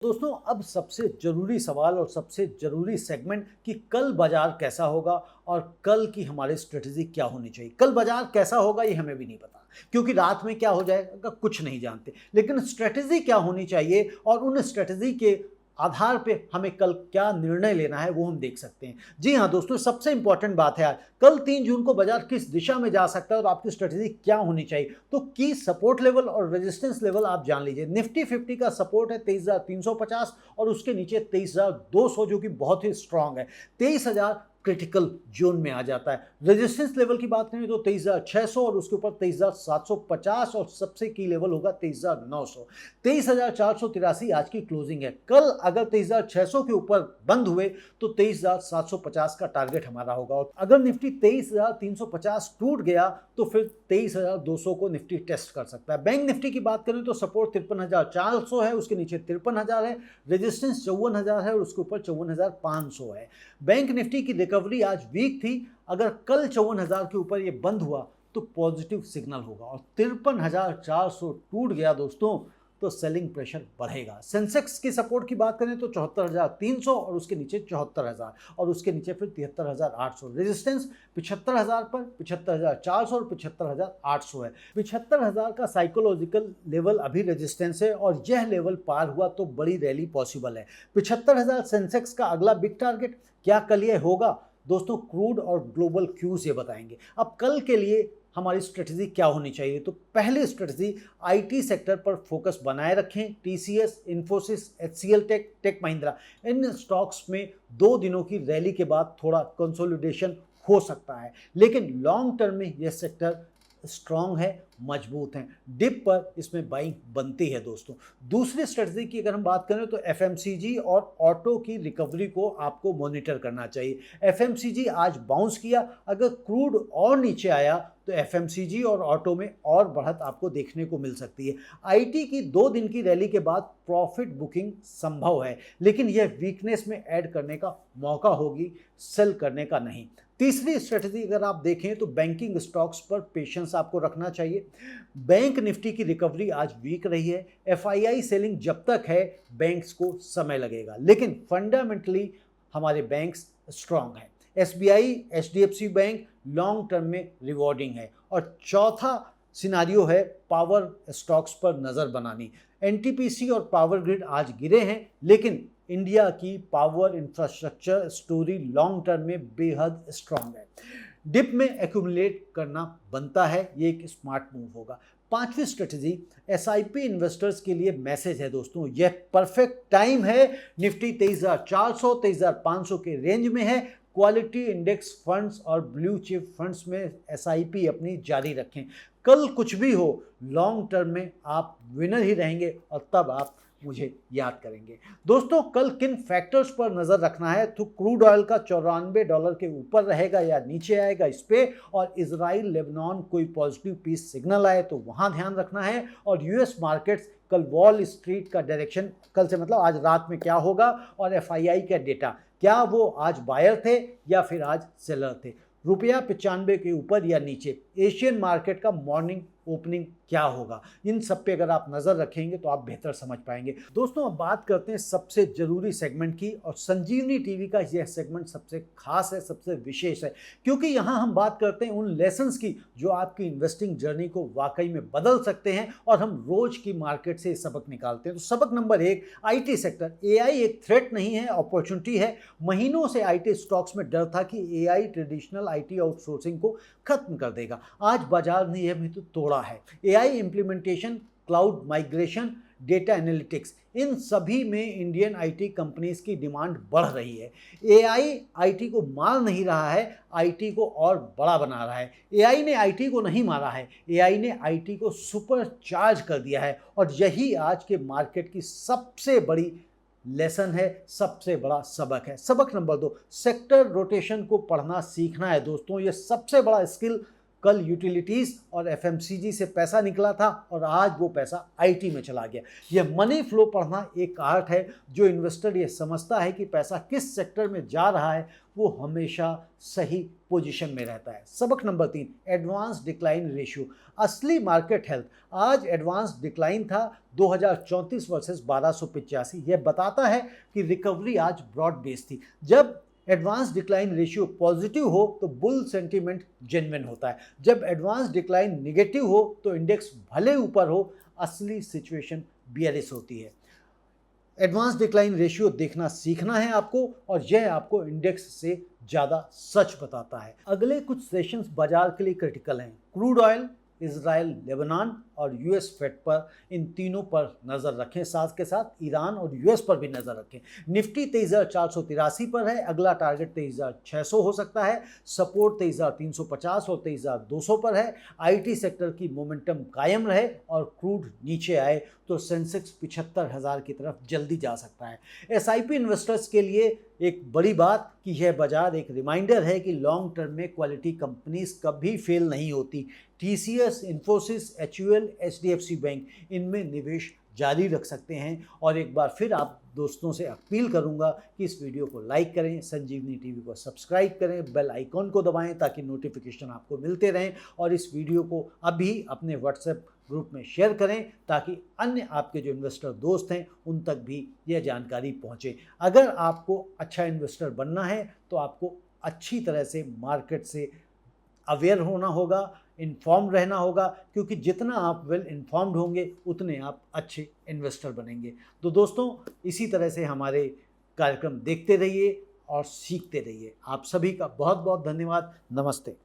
दोस्तों अब सबसे ज़रूरी सवाल और सबसे ज़रूरी सेगमेंट कि कल बाजार कैसा होगा और कल की हमारी स्ट्रेटजी क्या होनी चाहिए। कल बाजार कैसा होगा ये हमें भी नहीं पता क्योंकि रात में क्या हो जाएगा कुछ नहीं जानते, लेकिन स्ट्रेटजी क्या होनी चाहिए और उन स्ट्रेटजी के आधार पे हमें कल क्या निर्णय लेना है वो हम देख सकते हैं। जी हाँ दोस्तों, सबसे इंपॉर्टेंट बात है आज कल 3 जून को बाजार किस दिशा में जा सकता है और आपकी स्ट्रेटजी क्या होनी चाहिए। तो की सपोर्ट लेवल और रेजिस्टेंस लेवल आप जान लीजिए। निफ्टी 50 का सपोर्ट है 23,350 और उसके नीचे 23,200 जो कि बहुत ही स्ट्रांग है। 23,000 क्रिटिकल जोन में आ जाता है। रेजिस्टेंस लेवल की बात करें तो 23,600 और उसके ऊपर 23,750 और सबसे की लेवल होगा 23,900। 23,483 आज की क्लोजिंग है। कल अगर 23,600 के ऊपर बंद हुए तो 23,750 का टारगेट हमारा होगा और अगर निफ्टी 23,350 टूट गया तो फिर 23,200 को निफ्टी टेस्ट कर सकता है। बैंक निफ्टी की बात करें तो सपोर्ट 53,400 है, उसके नीचे 53,000 है, रेजिस्टेंस 54,000 है और उसके ऊपर 54,500 है। बैंक निफ्टी की रिकवरी आज वीक थी। अगर कल 54,000 के ऊपर ये बंद हुआ तो पॉजिटिव सिग्नल होगा और 53,400 टूट गया दोस्तों तो सेलिंग प्रेशर बढ़ेगा। सेंसेक्स की सपोर्ट की बात करें तो 74,300 और उसके नीचे 74,000 और उसके नीचे फिर 73,800। रेजिस्टेंस 75,000 पर 75,400 और 75,800 है। 75,000 का साइकोलॉजिकल लेवल अभी रेजिस्टेंस है और यह लेवल पार हुआ तो बड़ी रैली पॉसिबल है। 75,000 सेंसेक्स का अगला बिग टारगेट क्या कल ये होगा दोस्तों? क्रूड और ग्लोबल क्यूज ये बताएंगे। अब कल के लिए हमारी स्ट्रेटजी क्या होनी चाहिए? तो पहली स्ट्रेटजी आईटी सेक्टर पर फोकस बनाए रखें। TCS, Infosys, HCL tech, tech Mahindra, इन स्टॉक्स में 2 दिनों की रैली के बाद थोड़ा कंसोलिडेशन हो सकता है, लेकिन लॉन्ग टर्म में यह सेक्टर स्ट्रांग है, मजबूत हैं। डिप पर इसमें बाइंग बनती है दोस्तों। दूसरी स्ट्रेटजी की अगर हम बात करें तो एफएमसीजी और ऑटो की रिकवरी को आपको मॉनिटर करना चाहिए। एफएमसीजी आज बाउंस किया, अगर क्रूड और नीचे आया तो एफएमसीजी और ऑटो में और बढ़त आपको देखने को मिल सकती है। आईटी की 2 दिन की रैली के बाद प्रॉफिट बुकिंग संभव है, लेकिन यह वीकनेस में ऐड करने का मौका होगी, सेल करने का नहीं। तीसरी स्ट्रेटजी अगर आप देखें तो बैंकिंग स्टॉक्स पर पेशेंस आपको रखना चाहिए। बैंक निफ्टी की रिकवरी आज वीक रही है। एफआईआई सेलिंग जब तक है बैंक्स को समय लगेगा, लेकिन फंडामेंटली हमारे बैंक्स स्ट्रांग हैं। SBI, HDFC bank long term में रिवॉर्डिंग है। और चौथा सिनारियो है पावर स्टॉक्स पर नज़र बनानी। एनटीपीसी और पावर ग्रिड आज गिरे हैं, लेकिन इंडिया की power infrastructure story long term में बेहद स्ट्रांग है। डिप में एक्यूमुलेट करना बनता है, ये एक स्मार्ट मूव होगा। पांचवी स्ट्रेटजी एसआईपी इन्वेस्टर्स के लिए मैसेज है दोस्तों, यह परफेक्ट टाइम है। निफ्टी 23,400 23,500 के रेंज में है। क्वालिटी इंडेक्स फंड्स और ब्लू चिप फंड्स में एसआईपी अपनी जारी रखें। कल कुछ भी हो, लॉन्ग टर्म में आप विनर ही रहेंगे और तब आप मुझे याद करेंगे। दोस्तों कल किन फैक्टर्स पर नज़र रखना है? तो क्रूड ऑयल का $94 के ऊपर रहेगा या नीचे आएगा इस पे, और इजराइल लेबनान कोई पॉजिटिव पीस सिग्नल आए तो वहाँ ध्यान रखना है। और यूएस मार्केट्स कल वॉल स्ट्रीट का डायरेक्शन, कल से मतलब आज रात में क्या होगा, और एफआईआई का डेटा, क्या वो आज बायर थे या फिर आज सेलर थे। रुपया 95 के ऊपर या नीचे। एशियन मार्केट का मॉर्निंग ओपनिंग क्या होगा, इन सब पे अगर आप नज़र रखेंगे तो आप बेहतर समझ पाएंगे। दोस्तों अब बात करते हैं सबसे ज़रूरी सेगमेंट की, और संजीवनी टीवी का यह सेगमेंट सबसे खास है, सबसे विशेष है, क्योंकि यहाँ हम बात करते हैं उन लेसन्स की जो आपकी इन्वेस्टिंग जर्नी को वाकई में बदल सकते हैं, और हम रोज की मार्केट से सबक निकालते हैं। तो सबक नंबर 1, आईटी सेक्टर। एआई एक थ्रेट नहीं है, अपॉर्चुनिटी है। महीनों से आईटी स्टॉक्स में डर था कि एआई ट्रेडिशनल आईटी आउटसोर्सिंग को खत्म कर देगा, आज बाजार ने यह भी तो तोड़ा है। AI implementation, cloud migration, data analytics, इन सभी में इंडियन आईटी कंपनीज की डिमांड बढ़ रही है। एआई आईटी को मार नहीं रहा है, आईटी को और बड़ा बना रहा है। एआई ने आईटी को नहीं मारा है, एआई ने आईटी को सुपर चार्ज कर दिया है, और यही आज के मार्केट की सबसे बड़ी लेसन है, सबसे बड़ा सबक है। सबक नंबर 2, सेक्टर रोटेशन को पढ़ना सीखना है दोस्तों। ये सबसे बड़ा स्किल कल यूटिलिटीज़ और एफएमसीजी से पैसा निकला था और आज वो पैसा आईटी में चला गया। यह मनी फ्लो पढ़ना एक आर्ट है। जो इन्वेस्टर ये समझता है कि पैसा किस सेक्टर में जा रहा है वो हमेशा सही पोजीशन में रहता है। सबक नंबर 3, एडवांस डिक्लाइन रेशियो, असली मार्केट हेल्थ। आज एडवांस डिक्लाइन था 2034 वर्सेस 1285। यह बताता है कि रिकवरी आज ब्रॉड बेस थी। जब एडवांस डिक्लाइन रेशियो पॉजिटिव हो तो बुल सेंटीमेंट जेन्युइन होता है। जब एडवांस डिक्लाइन नेगेटिव हो तो इंडेक्स भले ऊपर हो, असली सिचुएशन बियरिश होती है। एडवांस डिक्लाइन रेशियो देखना सीखना है आपको, और यह आपको इंडेक्स से ज़्यादा सच बताता है। अगले कुछ सेशंस बाजार के लिए क्रिटिकल हैं। क्रूड ऑयल, इजराइल, लेबनान और यूएस फेड पर, इन तीनों पर नज़र रखें। साथ के साथ ईरान और यूएस पर भी नज़र रखें। निफ्टी 23,483 पर है। अगला टारगेट 23,600 हो सकता है। सपोर्ट 23,350 और 23,200 पर है। आईटी सेक्टर की मोमेंटम कायम रहे और क्रूड नीचे आए तो सेंसेक्स 75,000 की तरफ जल्दी जा सकता है। एसआईपी इन्वेस्टर्स के लिए एक बड़ी बात कि यह बाजार एक रिमाइंडर है कि लॉन्ग टर्म में क्वालिटी कंपनीज कभी फेल नहीं होती। TCS, Infosys, HUL, HDFC bank, इनमें निवेश जारी रख सकते हैं। और एक बार फिर आप दोस्तों से अपील करूंगा कि इस वीडियो को लाइक करें, संजीवनी टीवी को सब्सक्राइब करें, बेल आइकॉन को दबाएं ताकि नोटिफिकेशन आपको मिलते रहें, और इस वीडियो को अभी अपने व्हाट्सएप ग्रुप में शेयर करें ताकि अन्य आपके जो इन्वेस्टर दोस्त हैं उन तक भी यह जानकारी पहुंचे। अगर आपको अच्छा इन्वेस्टर बनना है तो आपको अच्छी तरह से मार्केट से अवेयर होना होगा, इन्फॉर्म रहना होगा, क्योंकि जितना आप वेल इन्फॉर्म्ड होंगे उतने आप अच्छे इन्वेस्टर बनेंगे। तो दोस्तों, इसी तरह से हमारे कार्यक्रम देखते रहिए और सीखते रहिए। आप सभी का बहुत बहुत धन्यवाद। नमस्ते।